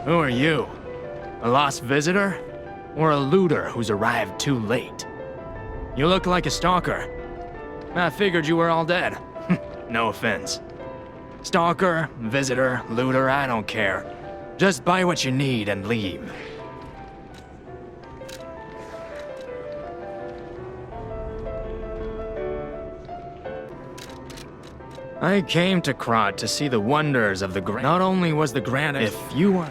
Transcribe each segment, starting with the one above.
Who are you? A lost visitor? Or a looter who's arrived too late? You look like a stalker. I figured you were all dead. No offense. Stalker, visitor, looter, I don't care. Just buy what you need and leave. I came to Krat to see the wonders of the Grand. Not only was the Grand. If you were.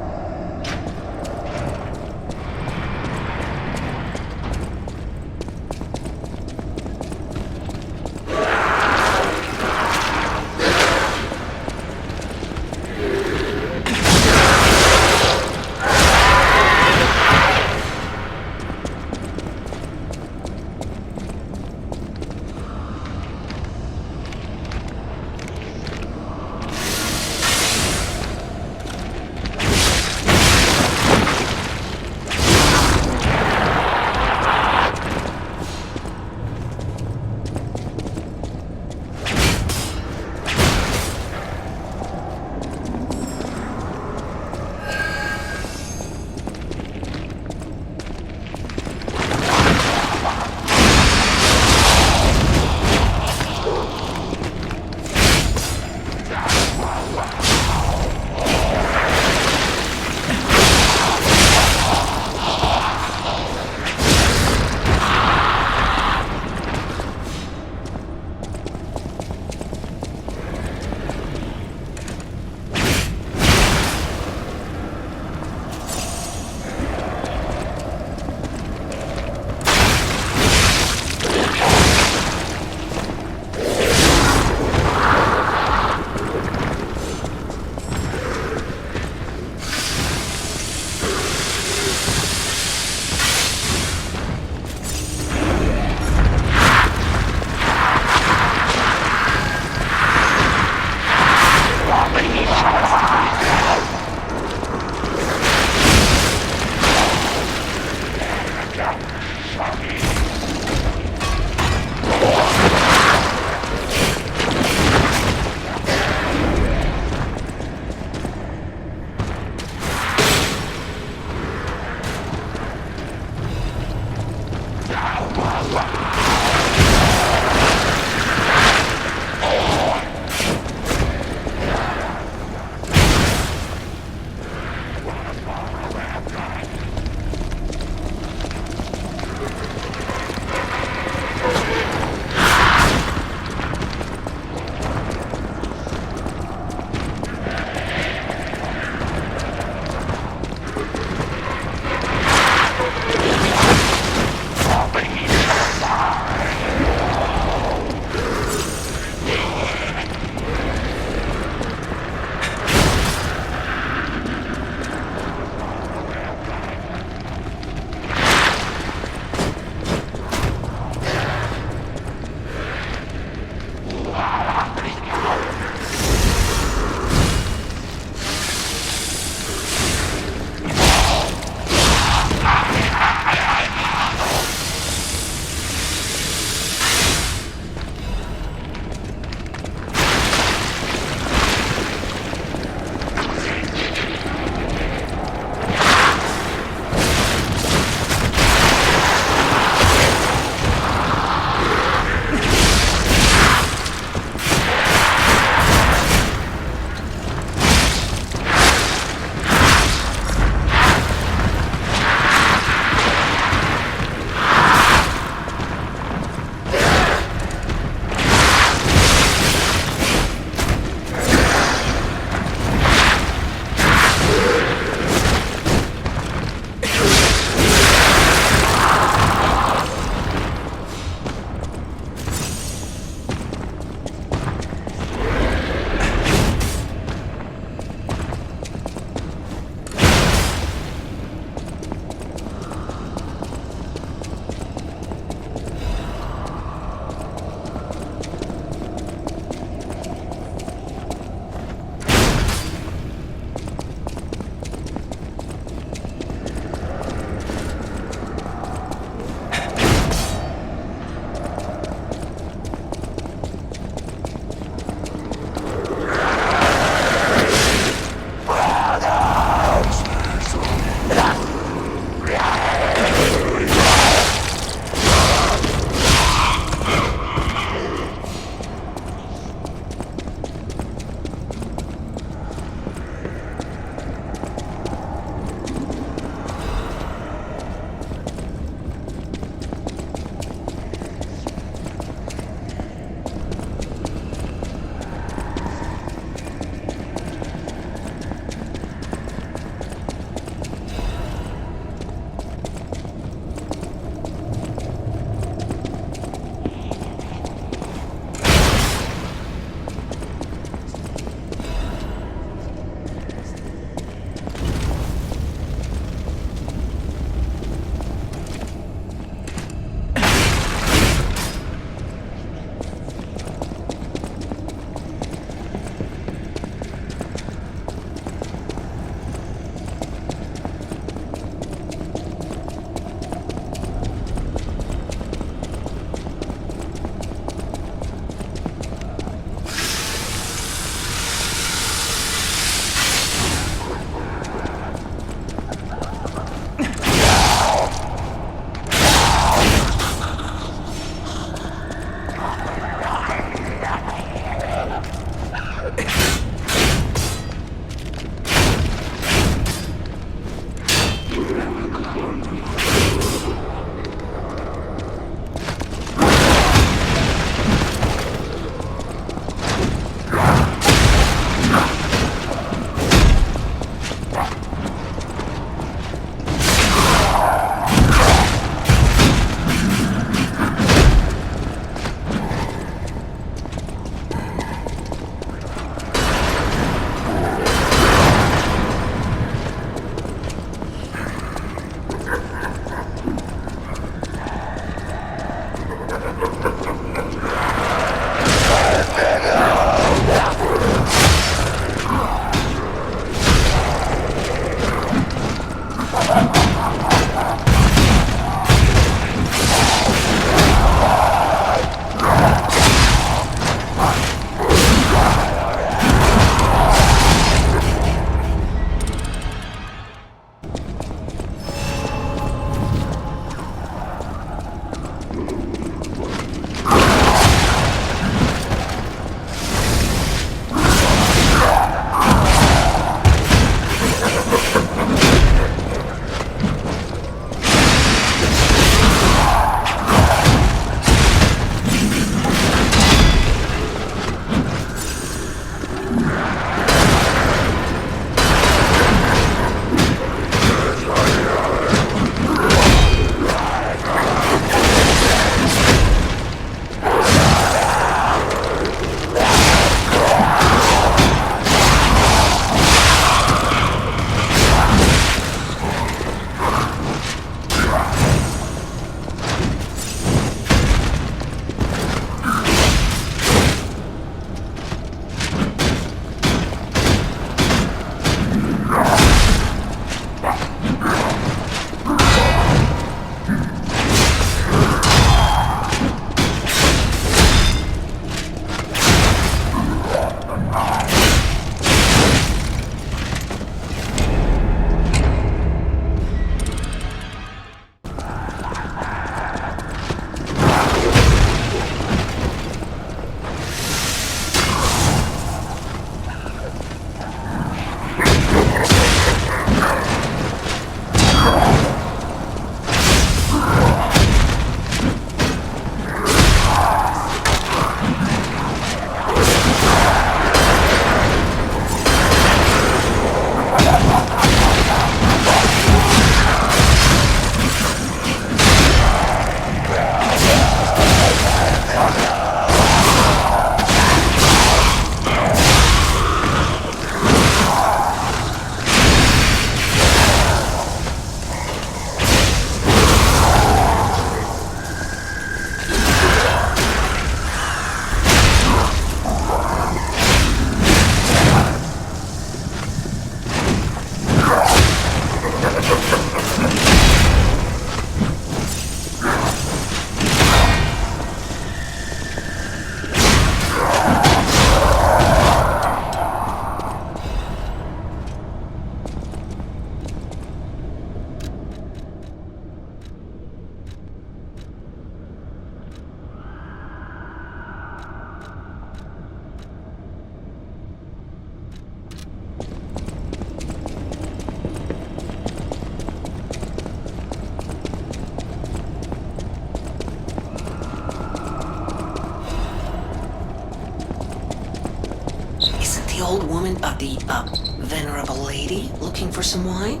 the old woman, the venerable lady looking for some wine?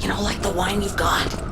You know, like the wine you've got?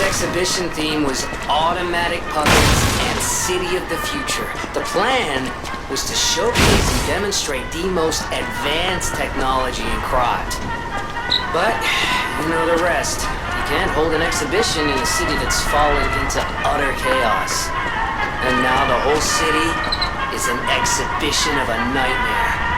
Exhibition theme was automatic puppets and City of the Future. The plan was to showcase and demonstrate the most advanced technology in crime. But, you know the rest. You can't hold an exhibition in a city that's fallen into utter chaos. And now the whole city is an exhibition of a nightmare.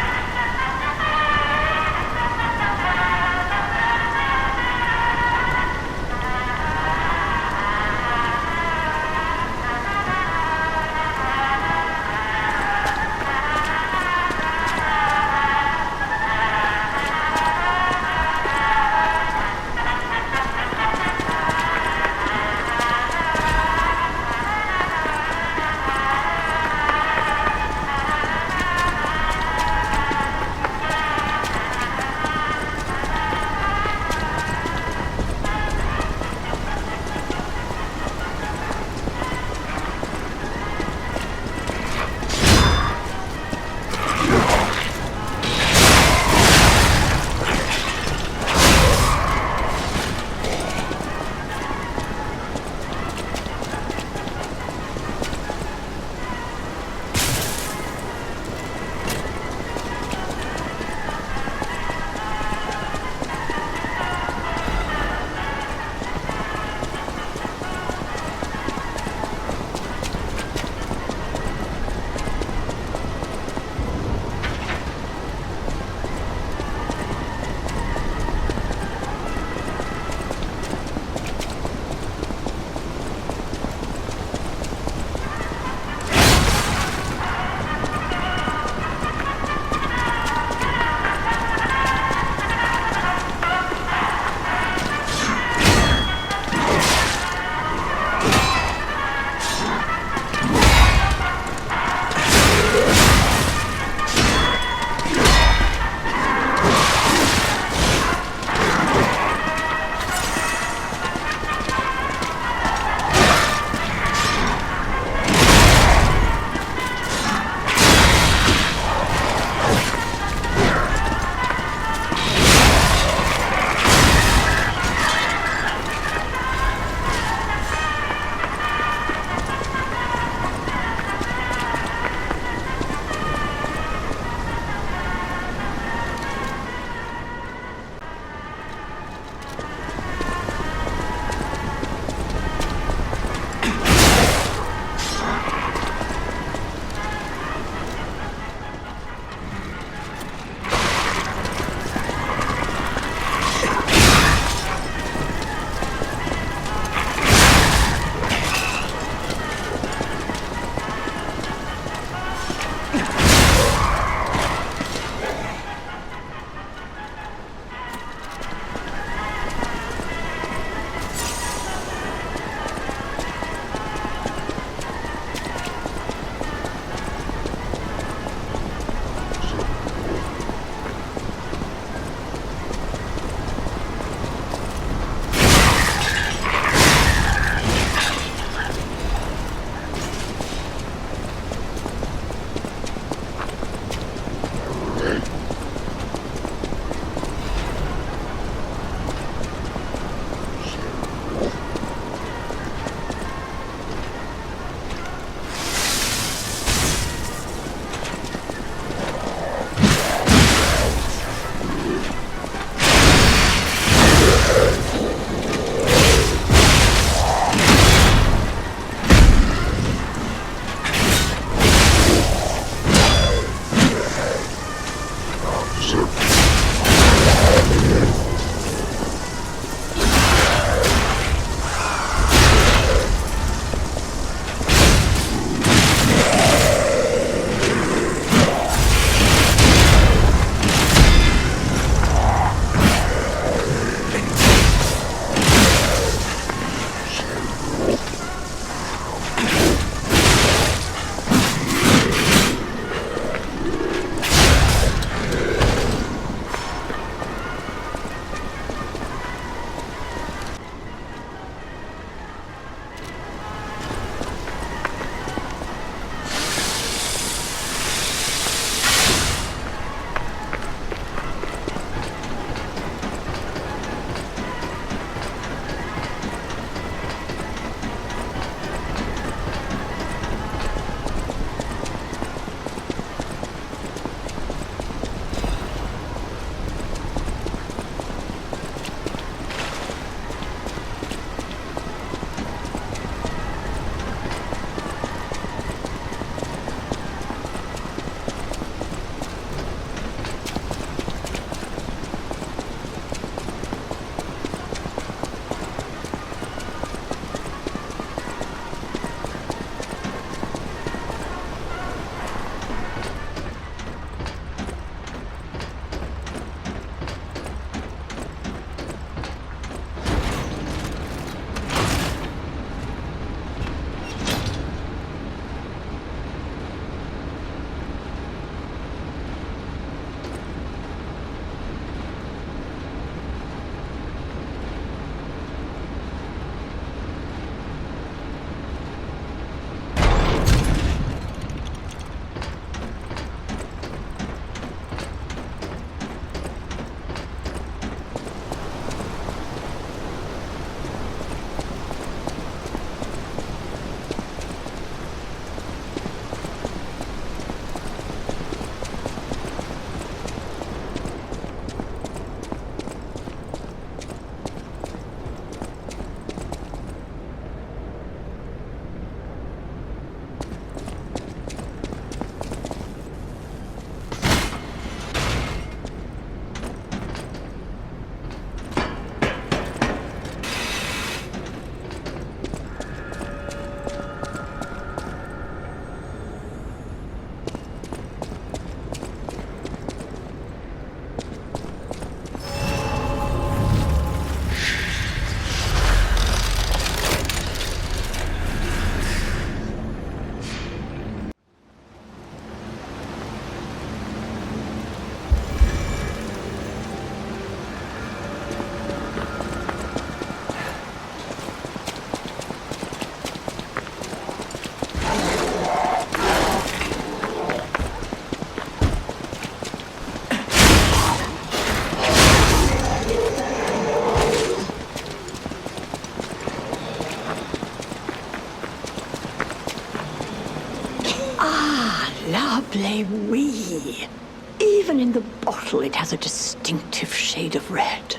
bottle, it has a distinctive shade of red.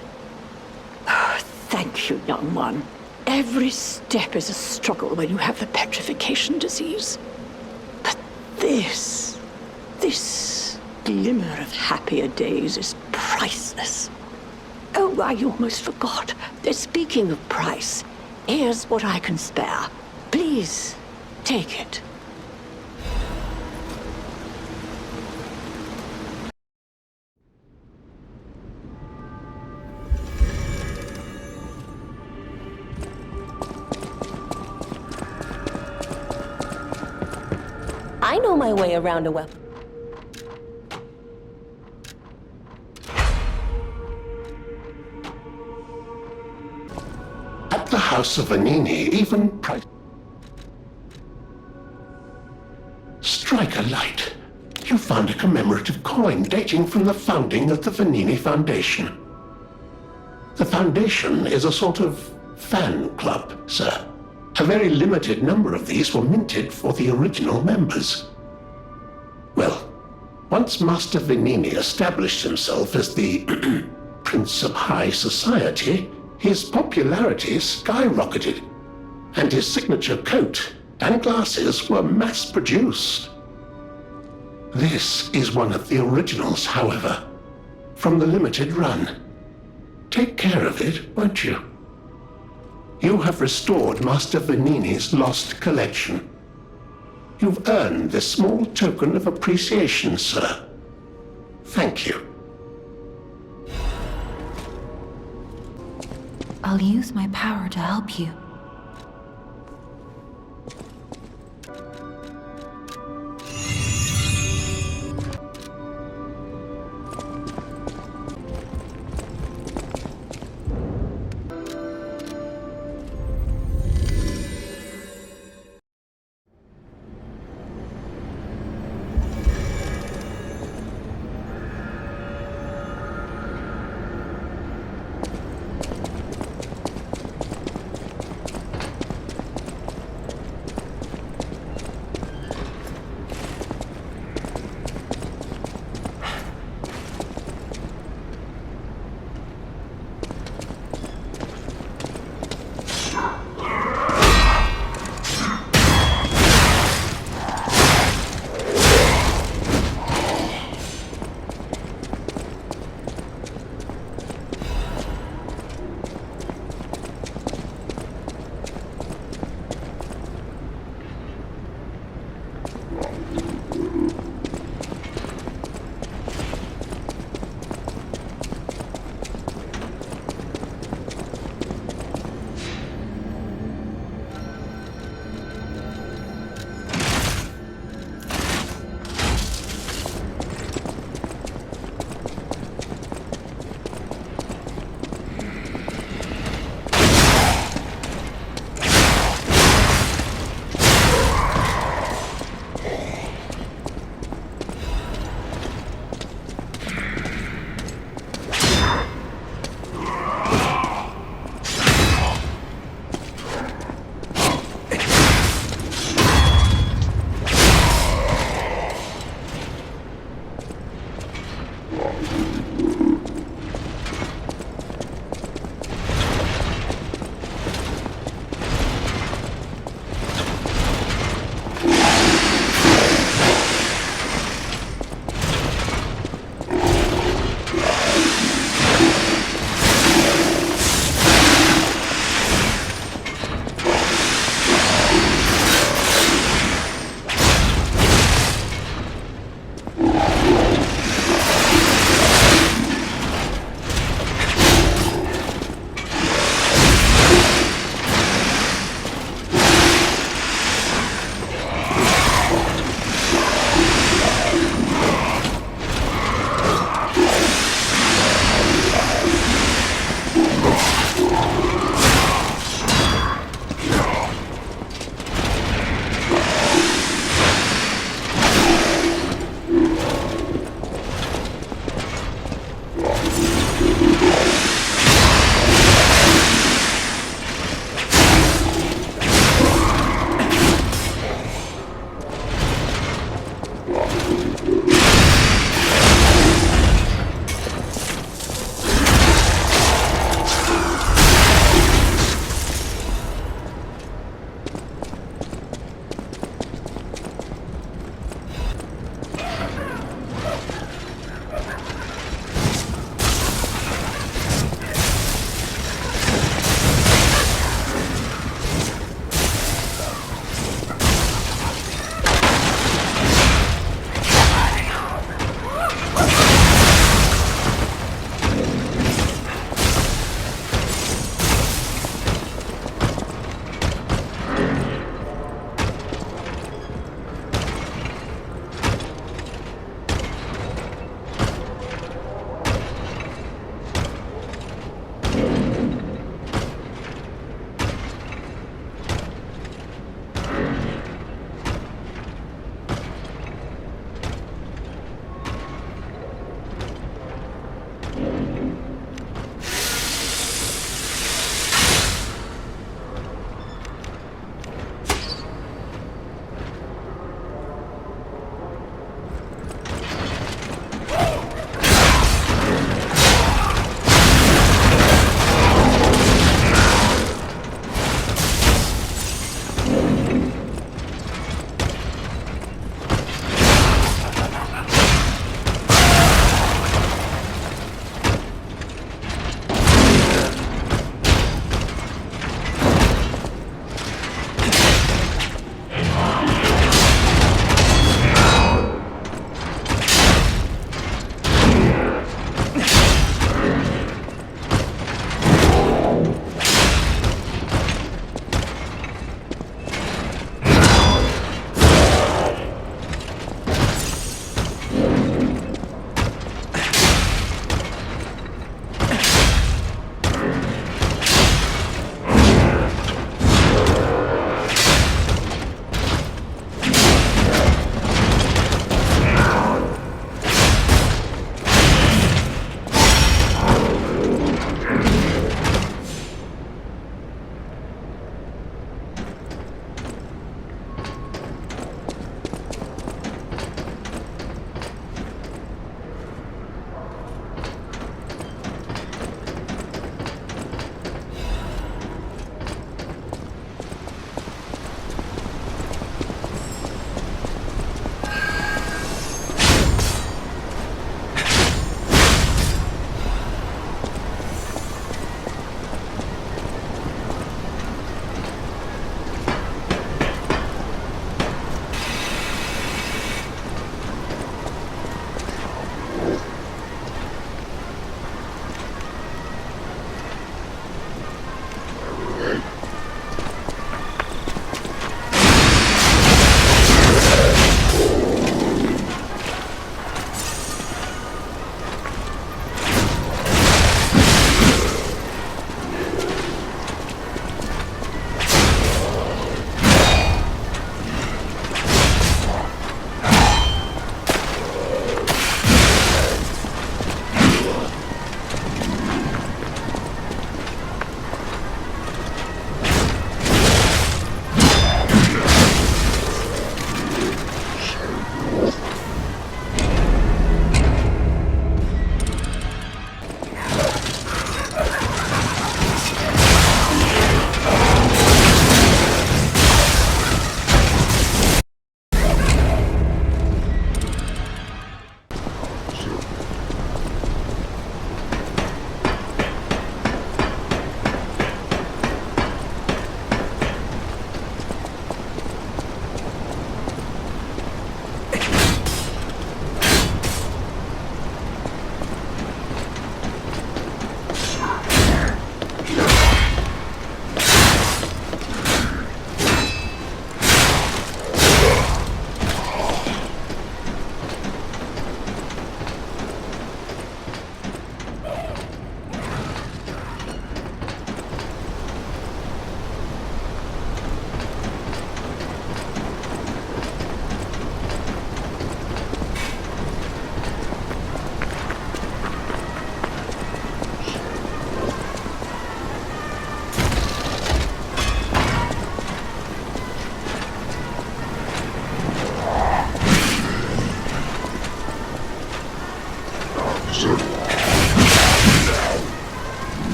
Oh, thank you, young one. Every step is a struggle when you have the petrification disease. But this glimmer of happier days is priceless. Oh, I almost forgot. Speaking of price, here's what I can spare. Please, take it. I know my way around a weapon. At the House of Vanini, even price. Strike a light. You found a commemorative coin dating from the founding of the Vanini Foundation. The Foundation is a sort of fan club, sir. A very limited number of these were minted for the original members. Well, once Master Vanini established himself as the Prince of High Society, his popularity skyrocketed, and his signature coat and glasses were mass-produced. This is one of the originals, however, from the limited run. Take care of it, won't you? You have restored Master Vanini's lost collection. You've earned this small token of appreciation, sir. Thank you. I'll use my power to help you.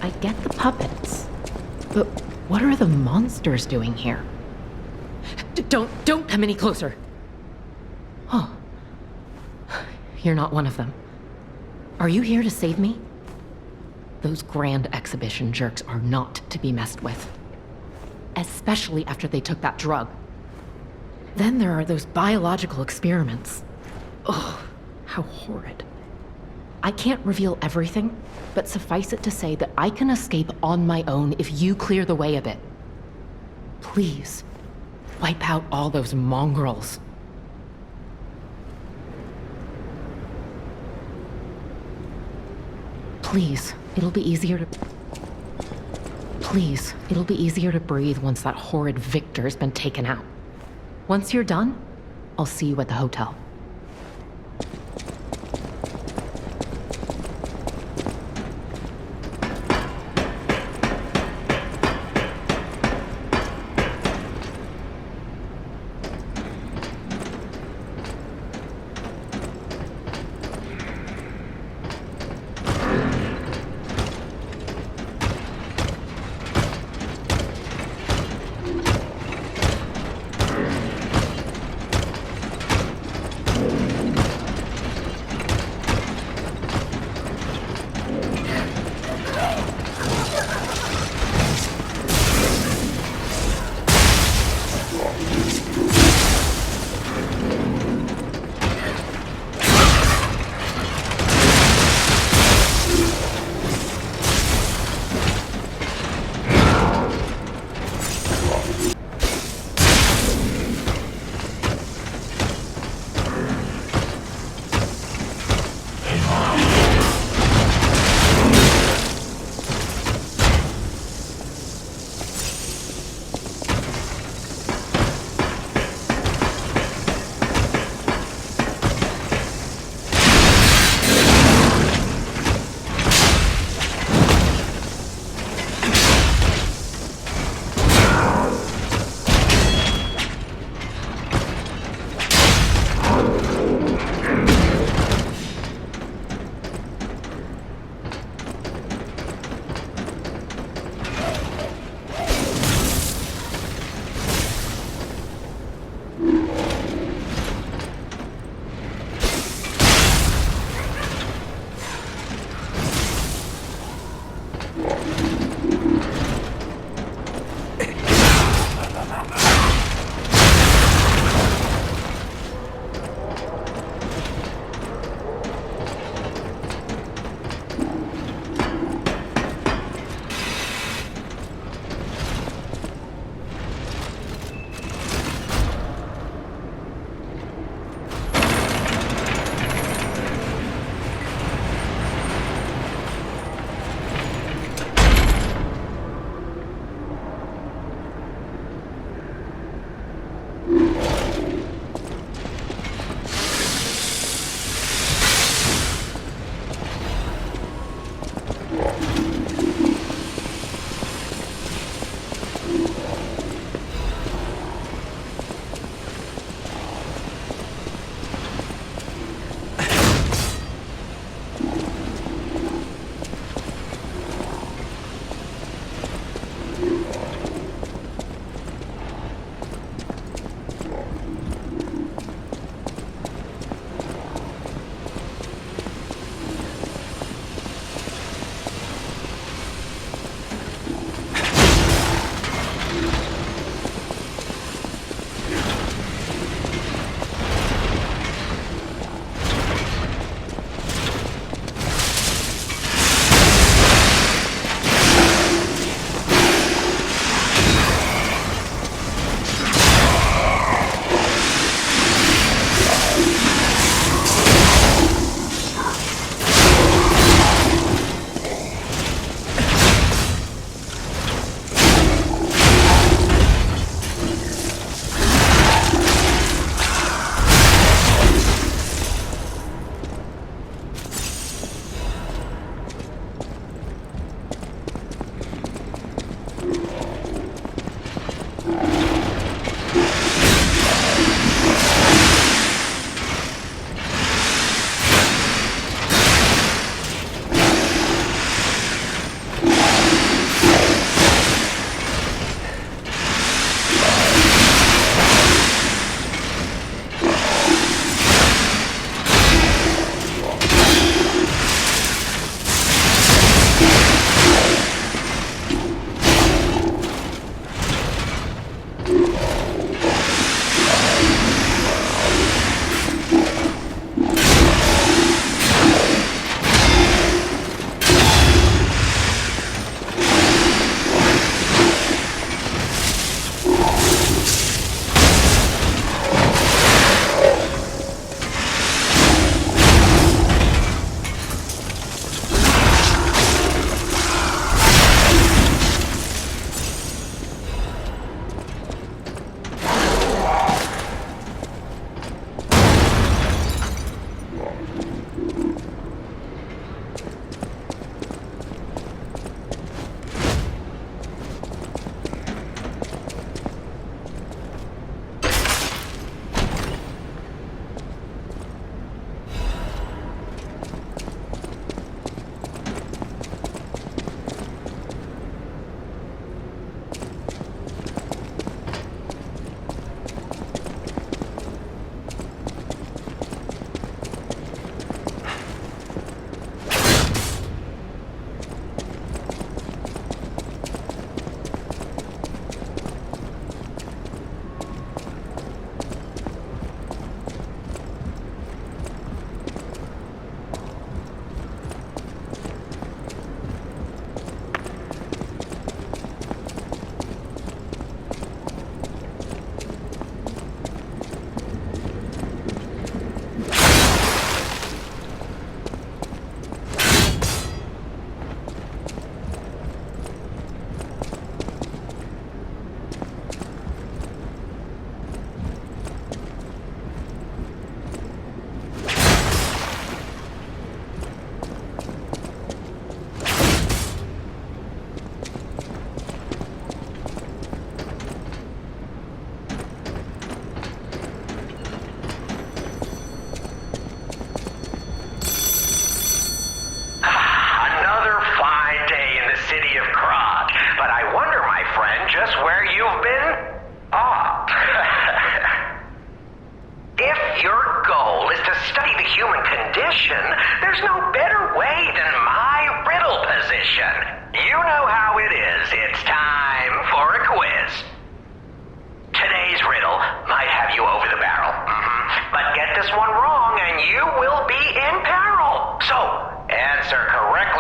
I get the puppets, but what are the monsters doing here? Don't come any closer. Oh. You're not one of them. Are you here to save me? Those grand exhibition jerks are not to be messed with. Especially after they took that drug. Then there are those biological experiments. Oh, how horrid. I can't reveal everything, but suffice it to say that I can escape on my own if you clear the way a bit. Please, wipe out all those mongrels. Please, it'll be easier to... Please, it'll be easier to breathe once that horrid Victor's been taken out. Once you're done, I'll see you at the hotel.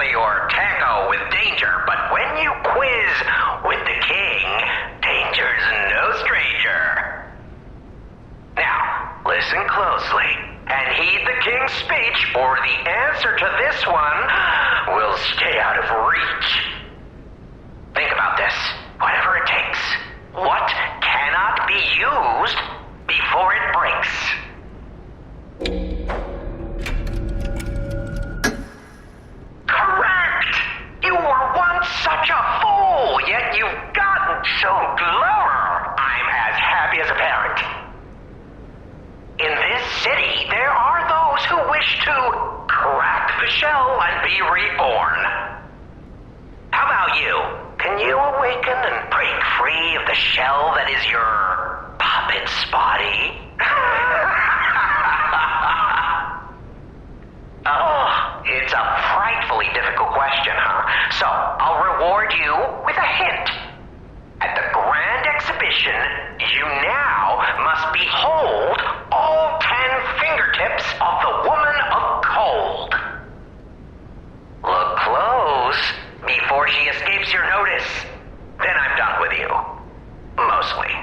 friendly or tackle with danger, but when you quiz with the king, danger's no stranger. Now, listen closely and heed the king's speech, or the answer to this one will stay out of reach. Think about this, whatever it takes. What cannot be used before it breaks? Correct! You were once such a fool, yet you've gotten so clever. I'm as happy as a parent. In this city, there are those who wish to crack the shell and be reborn. How about you? Can you awaken and break free of the shell that is your puppet's body? Oh, it's a frightfully difficult question, huh? So, I'll reward you with a hint. At the Grand Exhibition, you now must behold all 10 fingertips of the Woman of Cold. Look close before she escapes your notice. Then I'm done with you. Mostly.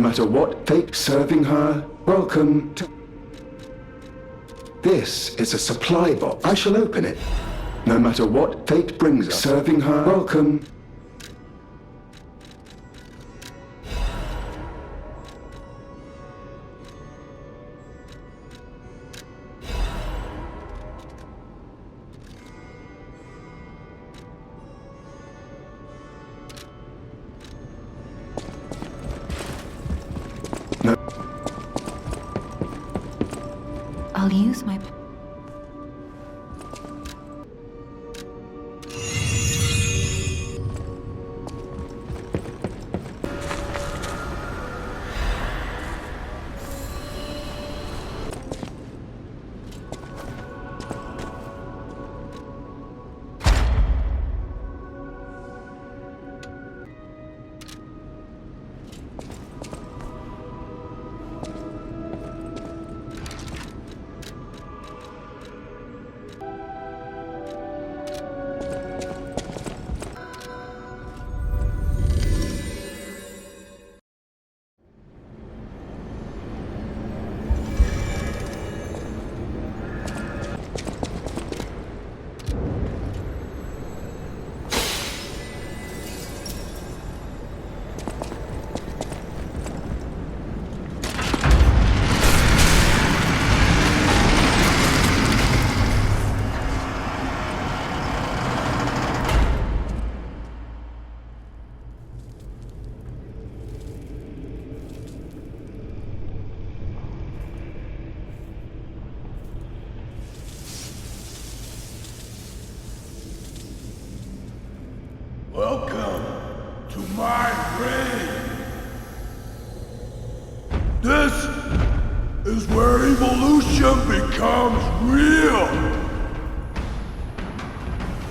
matter what fate serving her, welcome to... This is a supply box. I shall open it. No matter what fate brings us, serving her, welcome. I'll use my... Welcome to my grave. This is where evolution becomes real.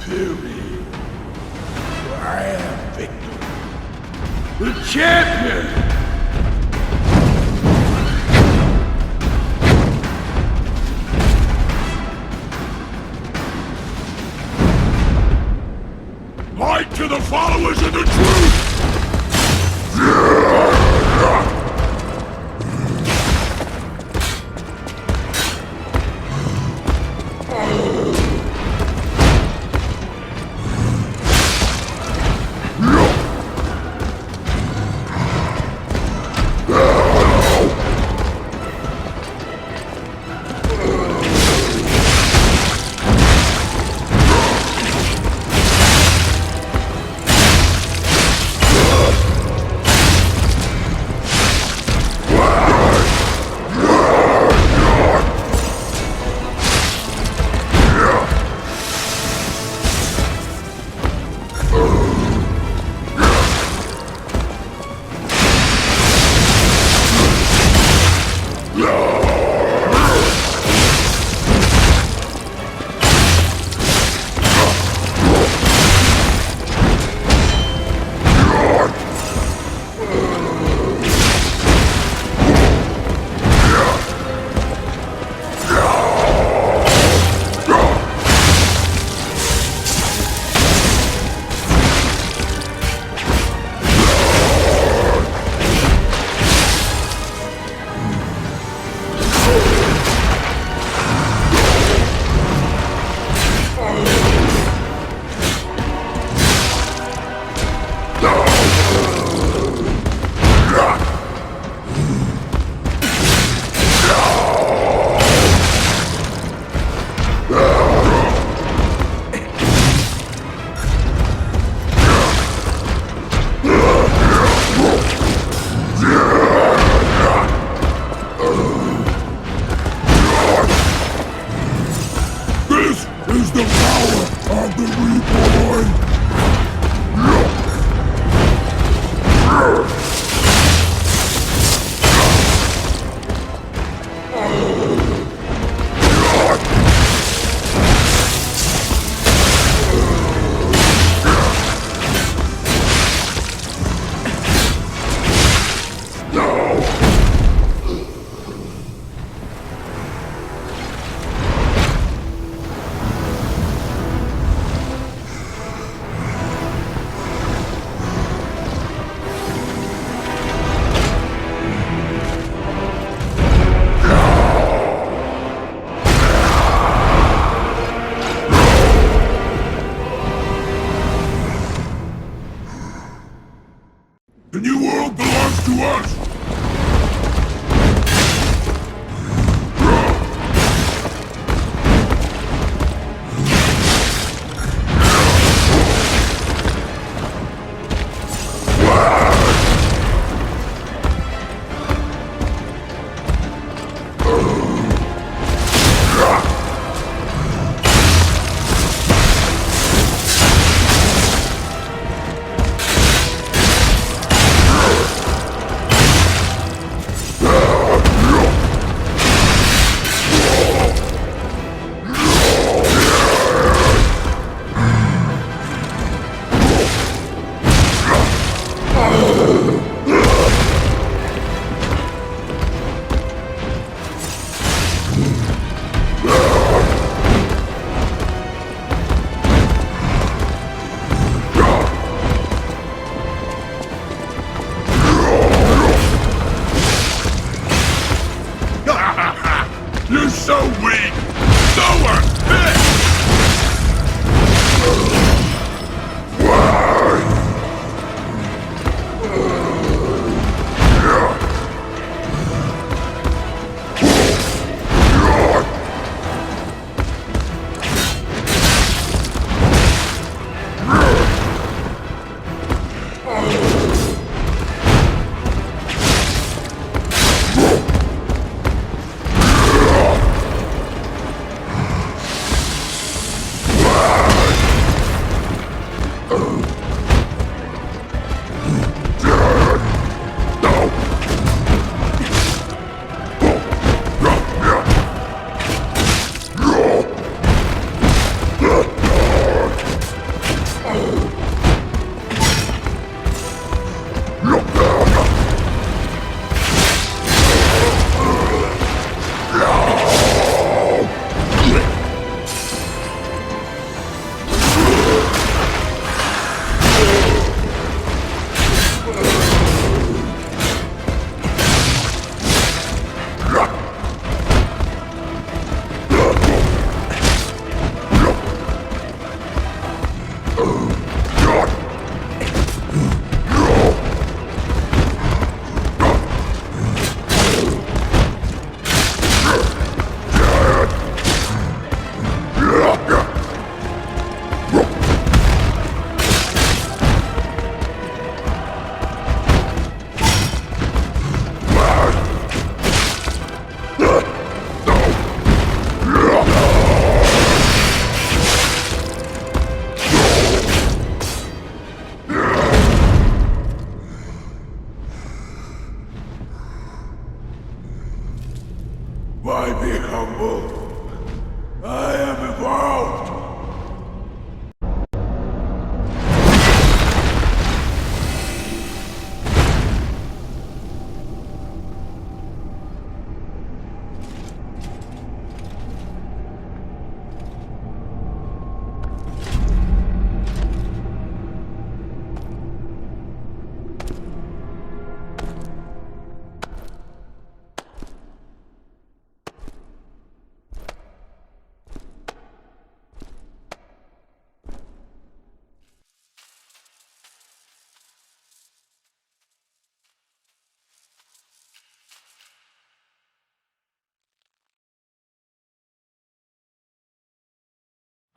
Period. I am Victor, the champion. Light to the followers of the truth!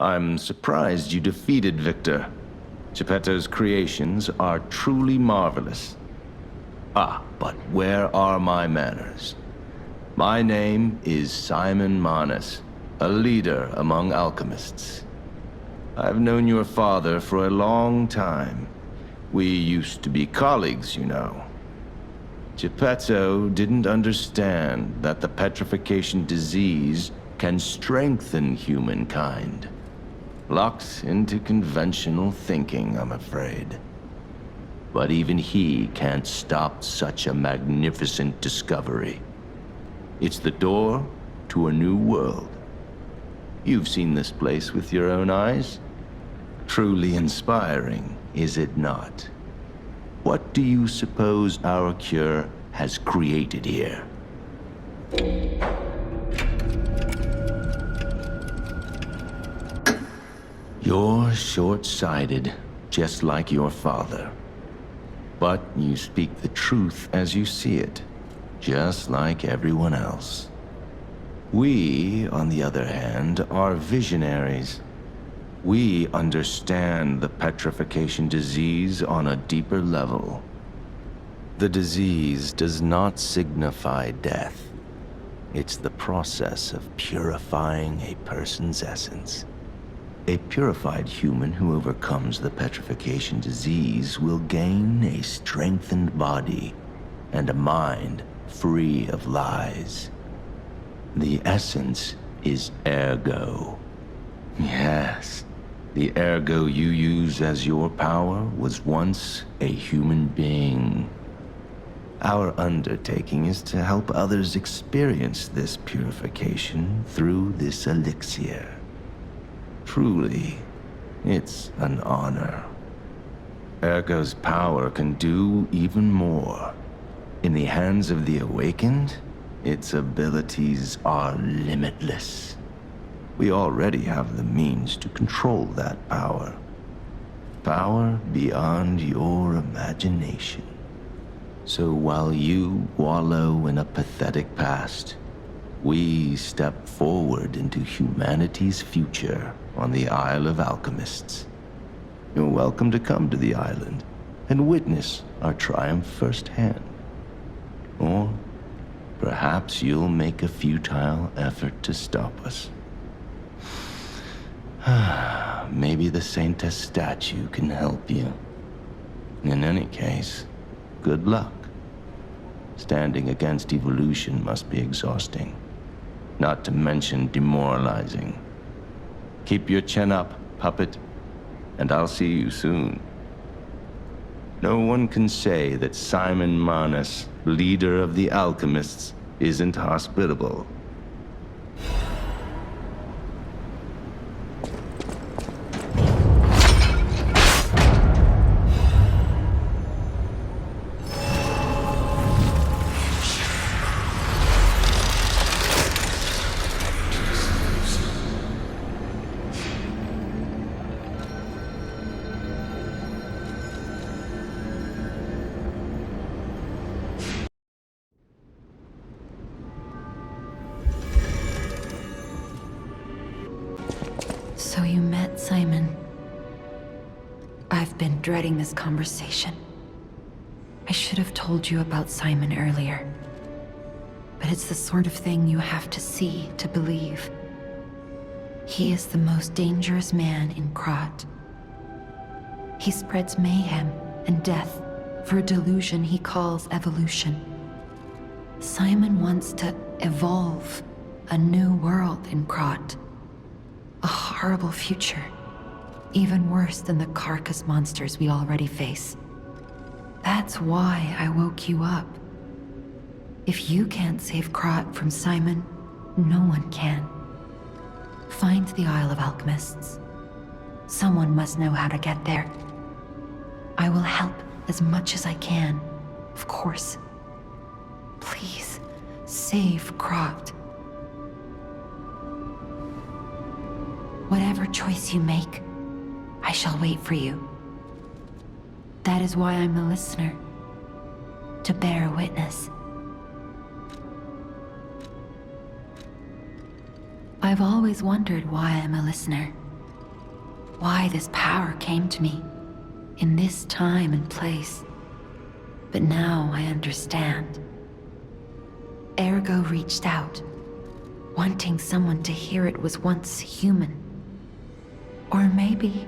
I'm surprised you defeated Victor. Geppetto's creations are truly marvelous. Ah, but where are my manners? My name is Simon Manus, a leader among alchemists. I've known your father for a long time. We used to be colleagues, you know. Geppetto didn't understand that the petrification disease can strengthen humankind. Locked into conventional thinking, I'm afraid. But even he can't stop such a magnificent discovery. It's the door to a new world. You've seen this place with your own eyes. Truly inspiring, is it not? What do you suppose our cure has created here? You're short-sighted, just like your father. But you speak the truth as you see it, just like everyone else. We, on the other hand, are visionaries. We understand the petrification disease on a deeper level. The disease does not signify death. It's the process of purifying a person's essence. A purified human who overcomes the petrification disease will gain a strengthened body and a mind free of lies. The essence is ergo. Yes, the ergo you use as your power was once a human being. Our undertaking is to help others experience this purification through this elixir. Truly, it's an honor. Ergo's power can do even more. In the hands of the awakened, its abilities are limitless. We already have the means to control that power. Power beyond your imagination. So while you wallow in a pathetic past, we step forward into humanity's future on the Isle of Alchemists. You're welcome to come to the island and witness our triumph firsthand. Or perhaps you'll make a futile effort to stop us. Maybe the Saintess statue can help you. In any case, good luck. Standing against evolution must be exhausting, not to mention demoralizing. Keep your chin up, puppet, and I'll see you soon. No one can say that Simon Manus, leader of the alchemists, isn't hospitable. So you met Simon. I've been dreading this conversation. I should have told you about Simon earlier. But it's the sort of thing you have to see to believe. He is the most dangerous man in Krat. He spreads mayhem and death for a delusion he calls evolution. Simon wants to evolve a new world in Krat. A horrible future, even worse than the carcass monsters we already face. That's why I woke you up. If you can't save Krat from Simon, no one can. Find the Isle of Alchemists. Someone must know how to get there. I will help as much as I can, of course. Please, save Krat. Whatever choice you make, I shall wait for you. That is why I'm a listener, to bear witness. I've always wondered why I'm a listener. why this power came to me, in this time and place. But now I understand. Ergo reached out, wanting someone to hear it was once human. Or maybe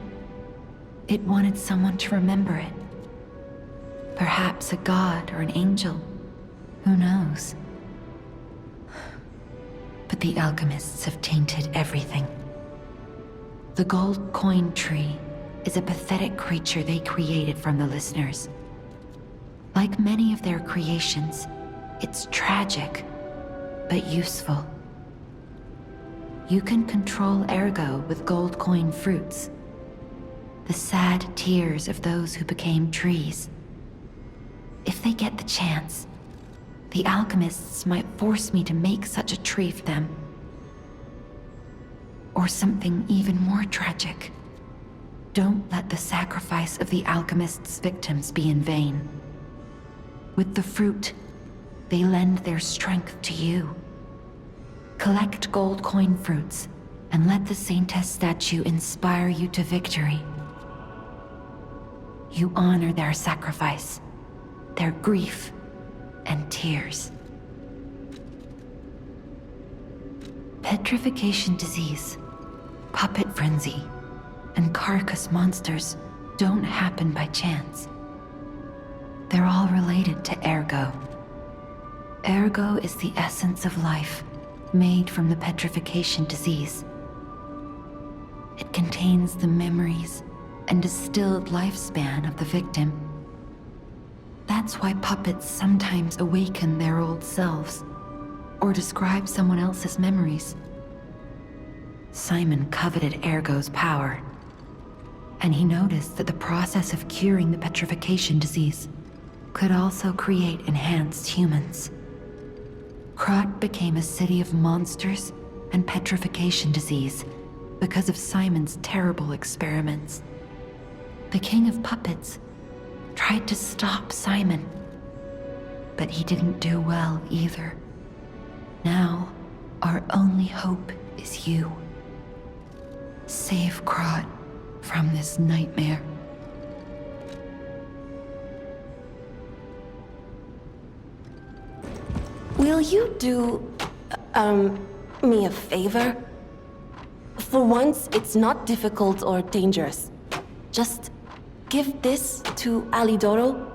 it wanted someone to remember it. Perhaps a god or an angel. Who knows? But the alchemists have tainted everything. The gold coin tree is a pathetic creature they created from the listeners. Like many of their creations, it's tragic, but useful. You can control Ergo with gold coin fruits. The sad tears of those who became trees. If they get the chance, the alchemists might force me to make such a tree for them. Or something even more tragic. Don't let the sacrifice of the alchemists' victims be in vain. With the fruit, they lend their strength to you. Collect gold coin fruits, and let the Saintess statue inspire you to victory. You honor their sacrifice, their grief, and tears. Petrification disease, puppet frenzy, and carcass monsters don't happen by chance. They're all related to Ergo. Ergo is the essence of life, made from the petrification disease. It contains the memories and distilled lifespan of the victim. That's why puppets sometimes awaken their old selves, or describe someone else's memories. Simon coveted Ergo's power, and he noticed that the process of curing the petrification disease could also create enhanced humans. Krat became a city of monsters and petrification disease because of Simon's terrible experiments. The King of Puppets tried to stop Simon, but he didn't do well either. Now, our only hope is you. Save Krat from this nightmare. Will you do, me a favor? For once, it's not difficult or dangerous. Just give this to Alidoro.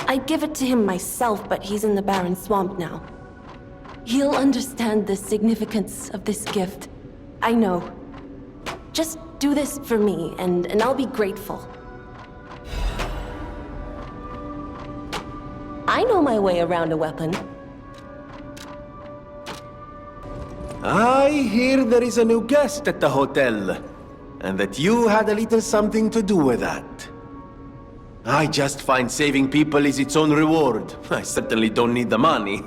I'd give it to him myself, but he's in the Barren Swamp now. He'll understand the significance of this gift. I know. Just do this for me, and I'll be grateful. I know my way around a weapon. I hear there is a new guest at the hotel, and that you had a little something to do with that. I just find saving people is its own reward. I certainly don't need the money.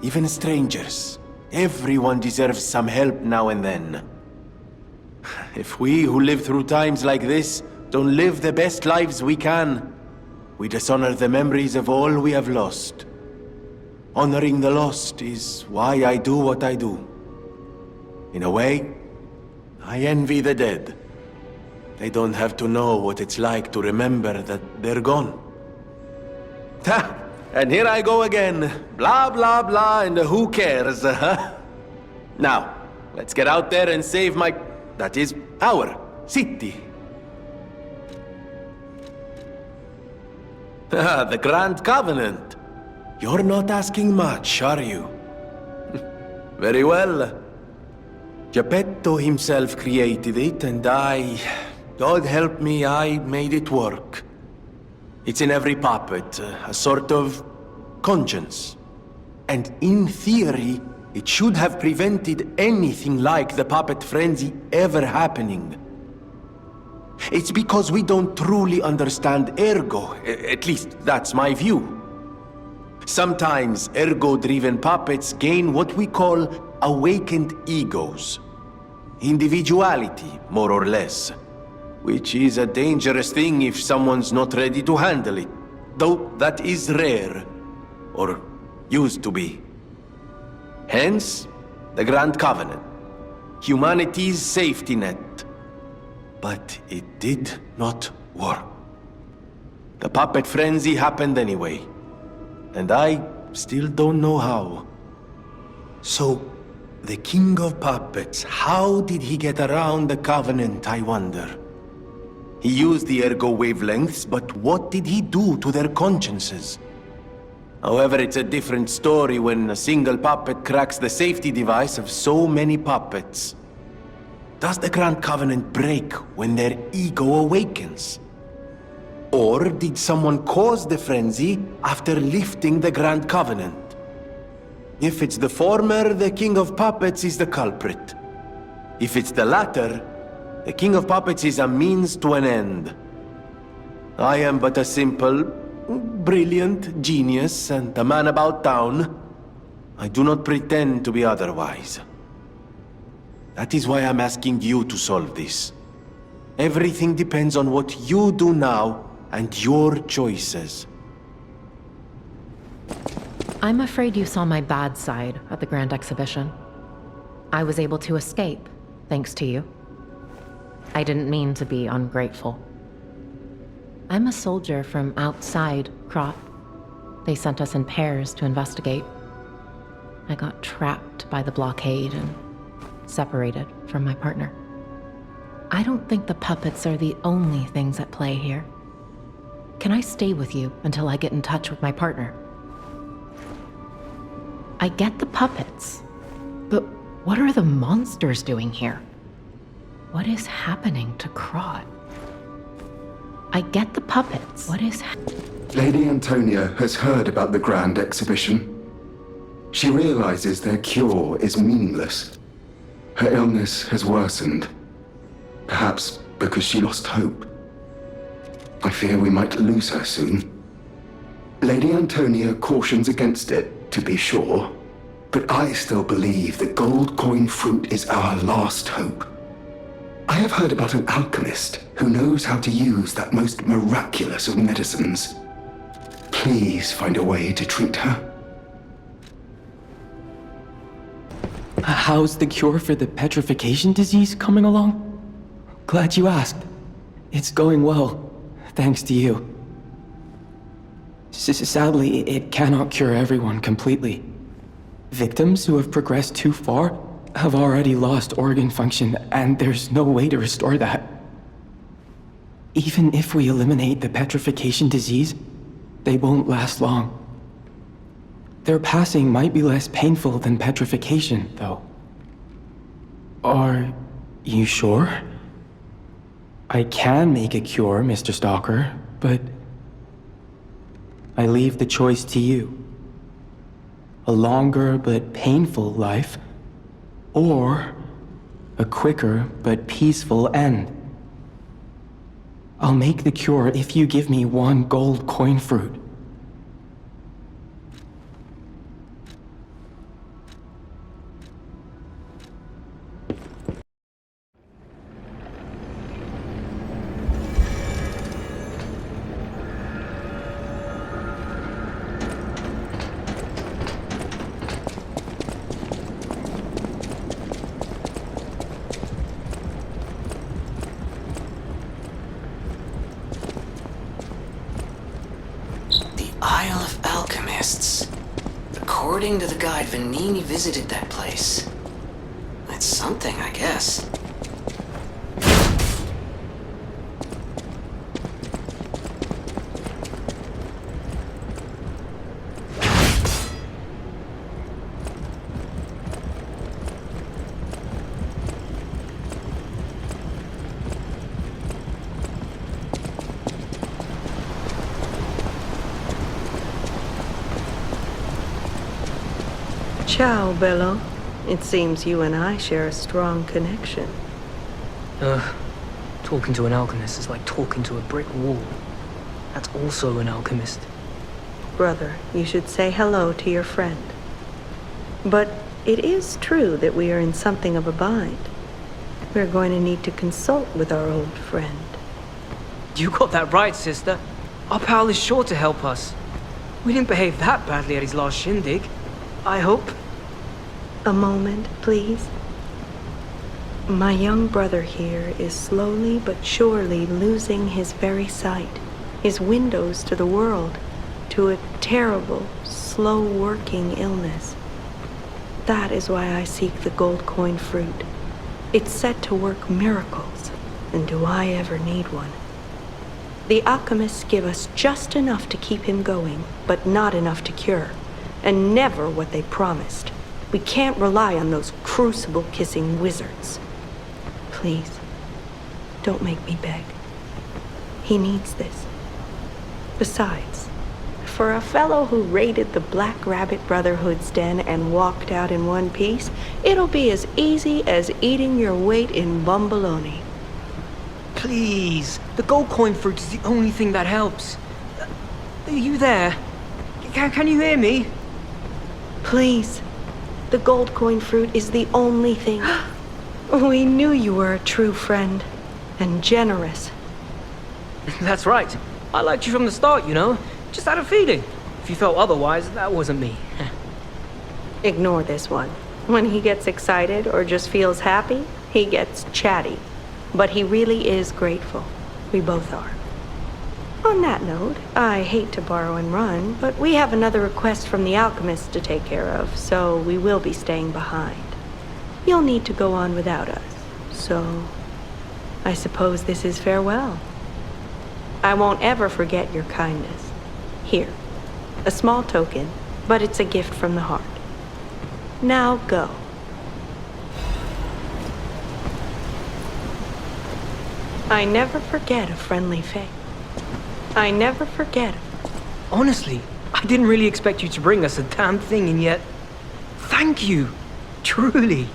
Even strangers. Everyone deserves some help now and then. If we who live through times like this don't live the best lives we can, we dishonor the memories of all we have lost. Honoring the lost is why I do what I do. In a way, I envy the dead. They don't have to know what it's like to remember that they're gone. Ha! And here I go again. Blah, blah, blah, and who cares, huh? Now, let's get out there and save that is, our city. The Grand Covenant. You're not asking much, are you? Very well. Geppetto himself created it, and God help me, I made it work. It's in every puppet, a sort of conscience. And in theory, it should have prevented anything like the puppet frenzy ever happening. It's because we don't truly understand Ergo, at least that's my view. Sometimes Ergo-driven puppets gain what we call awakened egos. Individuality, more or less. Which is a dangerous thing if someone's not ready to handle it. Though that is rare. Or used to be. Hence, the Grand Covenant. Humanity's safety net. but it did not work. The puppet frenzy happened anyway, and I still don't know how. So, the King of Puppets, how did he get around the Covenant, I wonder? He used the ergo wavelengths, but what did he do to their consciences? However, it's a different story when a single puppet cracks the safety device of so many puppets. Does the Grand Covenant break when their ego awakens? Or did someone cause the frenzy after lifting the Grand Covenant? If it's the former, the King of Puppets is the culprit. If it's the latter, the King of Puppets is a means to an end. I am but a simple, brilliant genius and a man about town. I do not pretend to be otherwise. That is why I'm asking you to solve this. Everything depends on what you do now and your choices. I'm afraid you saw my bad side at the Grand Exhibition. I was able to escape, thanks to you. I didn't mean to be ungrateful. I'm a soldier from outside Krat. They sent us in pairs to investigate. I got trapped by the blockade and separated from my partner. I don't think the puppets are the only things at play here. Can I stay with you until I get in touch with my partner? I get the puppets, but what are the monsters doing here? What is happening to Krat? I get the puppets. What is Lady Antonia has heard about the Grand Exhibition. She realizes their cure is meaningless. Her illness has worsened. Perhaps because she lost hope. I fear we might lose her soon. Lady Antonia cautions against it, to be sure, but I still believe the gold coin fruit is our last hope. I have heard about an alchemist who knows how to use that most miraculous of medicines. Please find a way to treat her. How's the cure for the petrification disease coming along? Glad you asked. It's going well, thanks to you. Sadly, it cannot cure everyone completely. Victims who have progressed too far have already lost organ function, and there's no way to restore that. Even if we eliminate the petrification disease, they won't last long. Their passing might be less painful than petrification, though. Are you sure? I can make a cure, Mr. Stalker, but I leave the choice to you. A longer but painful life, or a quicker but peaceful end. I'll make the cure if you give me one gold coin fruit. Isle of Alchemists. According to the guide, Venini visited that place. That's something, I guess. Ciao, Bello. It seems you and I share a strong connection. Talking to an alchemist is like talking to a brick wall. That's also an alchemist. Brother, you should say hello to your friend. But it is true that we are in something of a bind. We're going to need to consult with our old friend. You got that right, sister. Our pal is sure to help us. We didn't behave that badly at his last shindig. I hope. A moment, please. My young brother here is slowly but surely losing his very sight, his windows to the world, to a terrible, slow-working illness. That is why I seek the gold coin fruit. It's said to work miracles, and do I ever need one? The alchemists give us just enough to keep him going, but not enough to cure, and never what they promised. We can't rely on those crucible-kissing wizards. Please, don't make me beg. He needs this. Besides, for a fellow who raided the Black Rabbit Brotherhood's den and walked out in one piece, it'll be as easy as eating your weight in bumbaloni. Please, the gold coin fruit is the only thing that helps. Are you there? Can you hear me? Please, the gold coin fruit is the only thing. We knew you were a true friend, and generous. That's right. I liked you from the start, you know. Just had a feeling. If you felt otherwise, that wasn't me. Ignore this one. When he gets excited or just feels happy, he gets chatty. But he really is grateful. We both are. On that note, I hate to borrow and run, but we have another request from the alchemist to take care of, so we will be staying behind. You'll need to go on without us, so I suppose this is farewell. I won't ever forget your kindness. Here, a small token, but it's a gift from the heart. Now go. I never forget a friendly face. I never forget. Honestly, I didn't really expect you to bring us a damn thing, and yet... Thank you. Truly.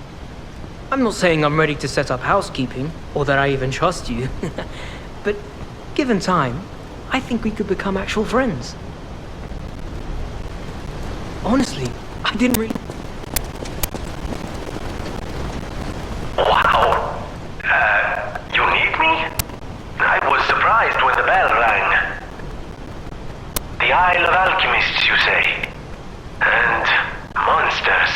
I'm not saying I'm ready to set up housekeeping, or that I even trust you. But given time, I think we could become actual friends. Honestly, I didn't really... Wow. You need me? I was surprised when the bell rang. The Isle of Alchemists, you say? And monsters.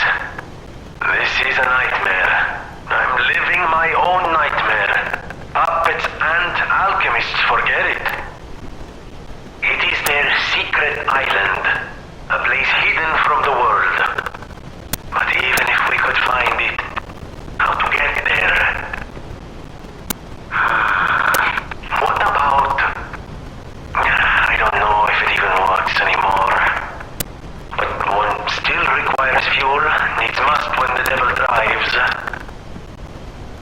This is a nightmare. I'm living my own nightmare. Puppets and alchemists forget it. It is their secret island. A place hidden from the world. But even if we could find it, how to get there? What about... I don't know if it even works anymore. But one still requires fuel, needs must when the devil drives.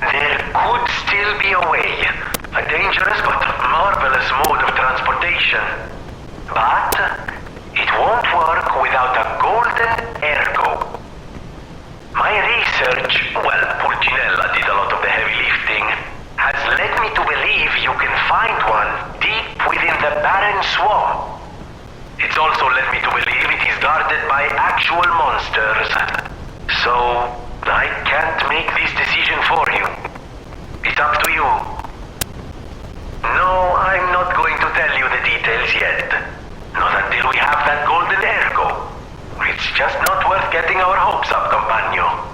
There could still be a way. A dangerous but marvelous mode of transportation. But it won't work without a golden ergo. My research, well, Pulcinella did a lot of the heavy lifting, has led me to believe you can find one deep within the barren swamp. It's also led me to believe it is guarded by actual monsters. So, I can't make this decision for you. It's up to you. No, I'm not going to tell you the details yet. Not until we have that golden ergo. It's just not worth getting our hopes up, compagno.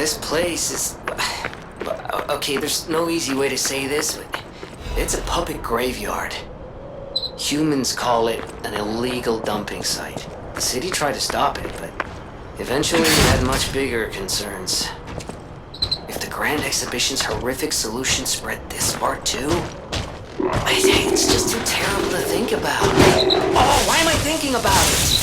This place is... Okay, there's no easy way to say this, but it's a puppet graveyard. Humans call it an illegal dumping site. The city tried to stop it, but eventually it had much bigger concerns. If the Grand Exhibition's horrific solution spread this far too, it's just too terrible to think about. Oh, why am I thinking about it?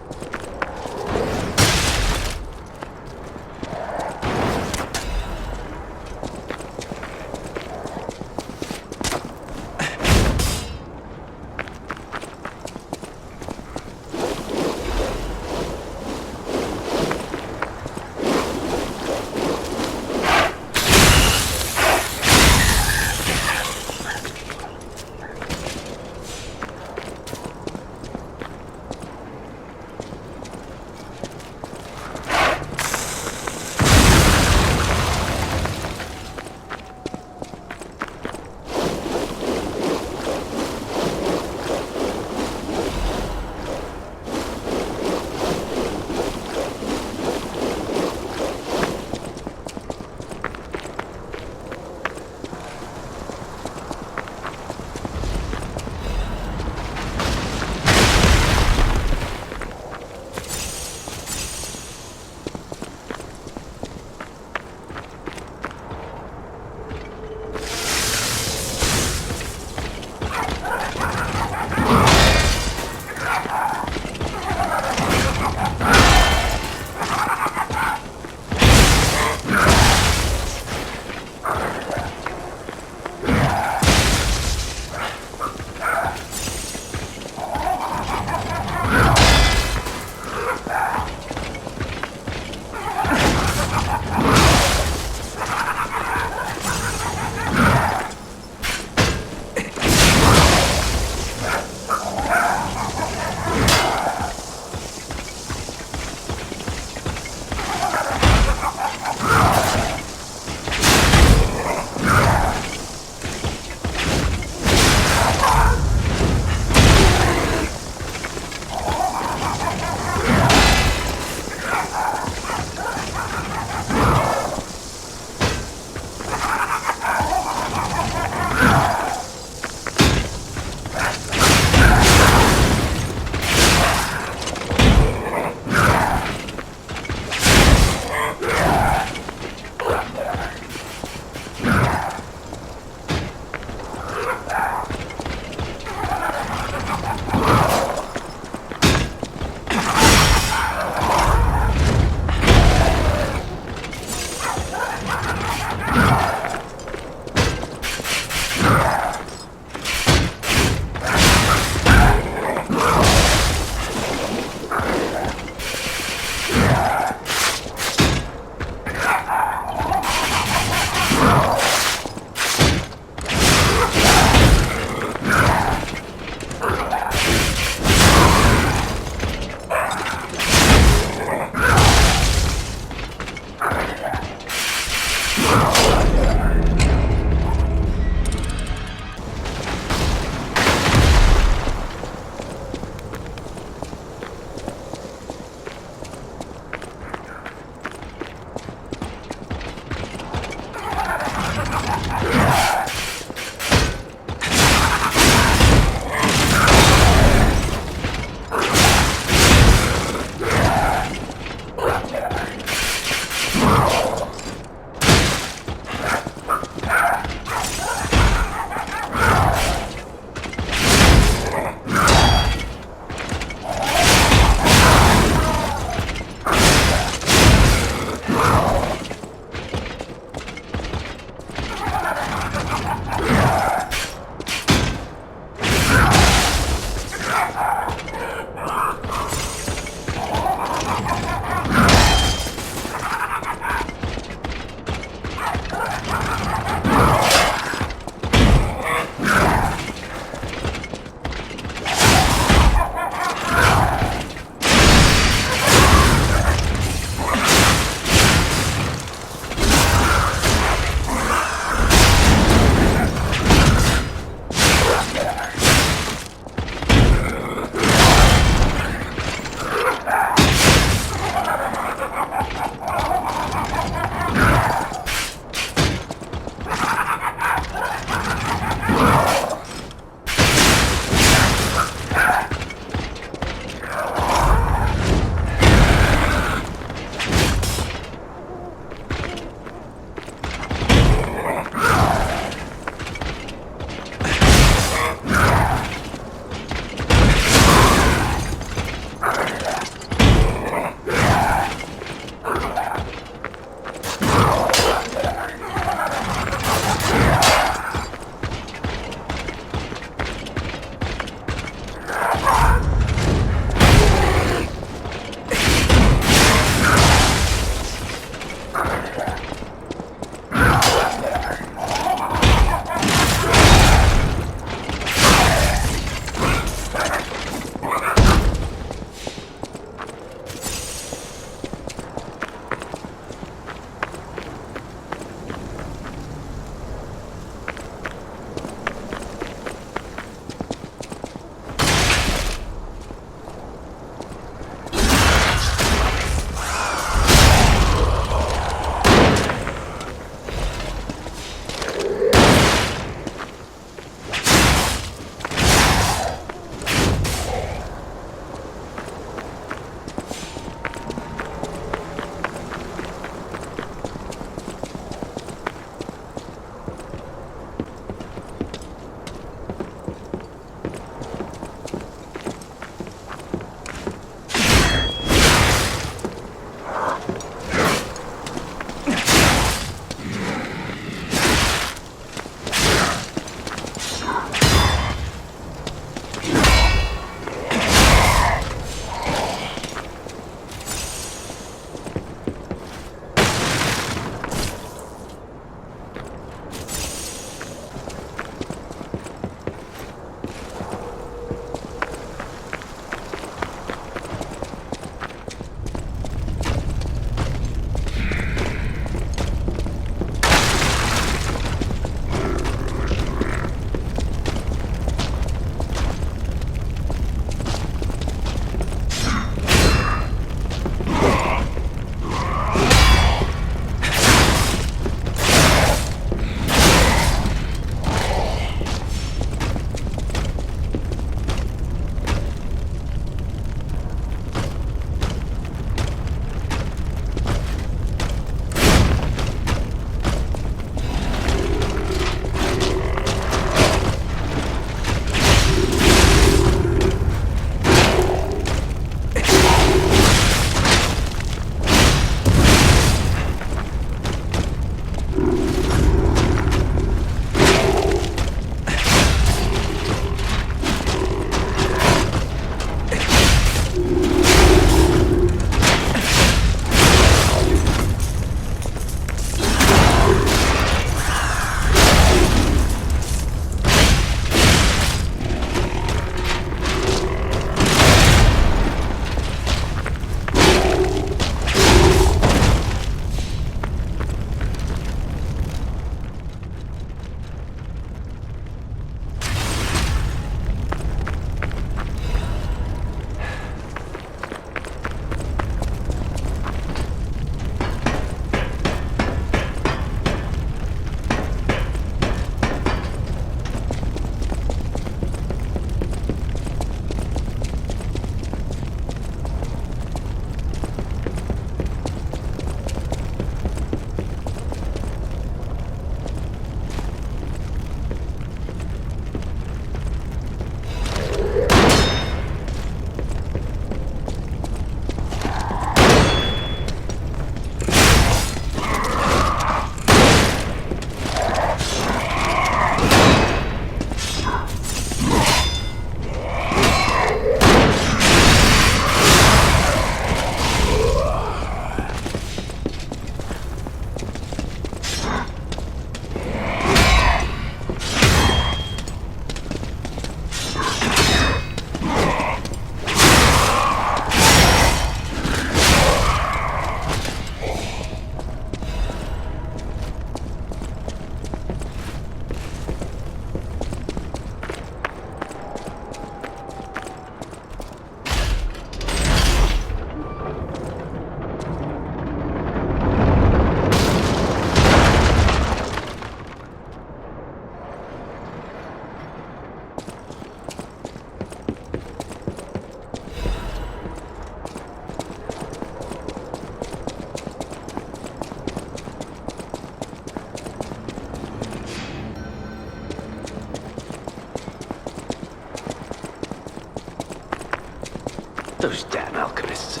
Those damn alchemists.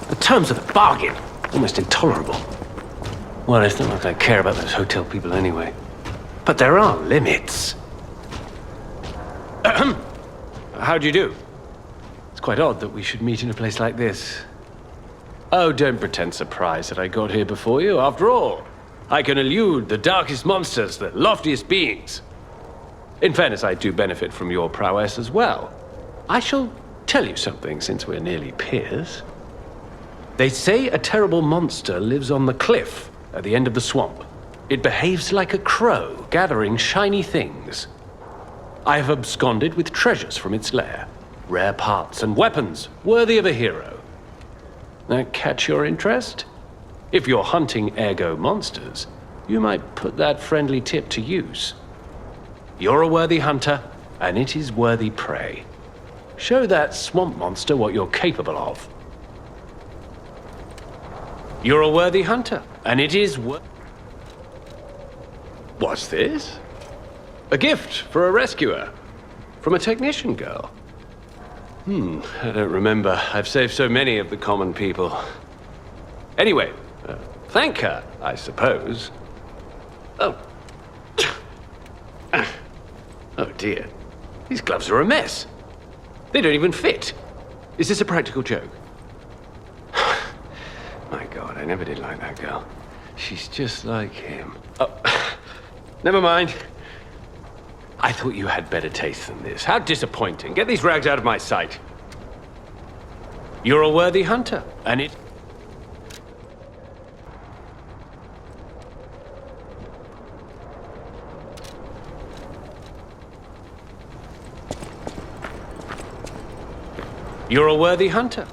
The terms of the bargain, almost intolerable. Well, it's not like I care about those hotel people anyway. But there are limits. How do you do? It's quite odd that we should meet in a place like this. Oh, don't pretend surprised that I got here before you. After all, I can elude the darkest monsters, the loftiest beings. In fairness, I do benefit from your prowess as well. I shall tell you something, since we're nearly peers. They say a terrible monster lives on the cliff at the end of the swamp. It behaves like a crow, gathering shiny things. I have absconded with treasures from its lair, rare parts and weapons worthy of a hero. That catch your interest? If you're hunting ergo monsters, you might put that friendly tip to use. You're a worthy hunter, and it is worthy prey. Show that swamp monster what you're capable of. You're a worthy hunter, and it is What's this? A gift for a rescuer. From a technician girl. I don't remember. I've saved so many of the common people. Anyway, thank her, I suppose. Oh. Oh dear. These gloves are a mess. They don't even fit. Is this a practical joke? My God, I never did like that girl. She's just like him. Oh, never mind. I thought you had better taste than this. How disappointing. Get these rags out of my sight. You're a worthy hunter, and it... You're a worthy hunter.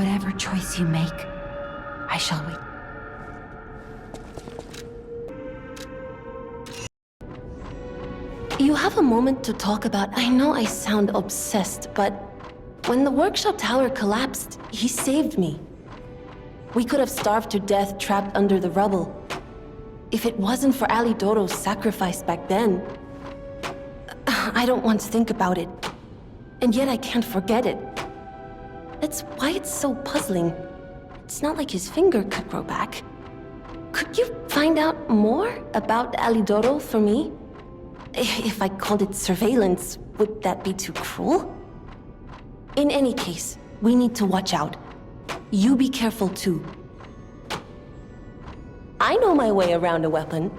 Whatever choice you make, I shall wait. You have a moment to talk about. I know I sound obsessed, but when the workshop tower collapsed, he saved me. We could have starved to death trapped under the rubble. If it wasn't for Alidoro's sacrifice back then, I don't want to think about it. And yet I can't forget it. That's why it's so puzzling. It's not like his finger could grow back. Could you find out more about Alidoro for me? If I called it surveillance, would that be too cruel? In any case, we need to watch out. You be careful too. I know my way around a weapon.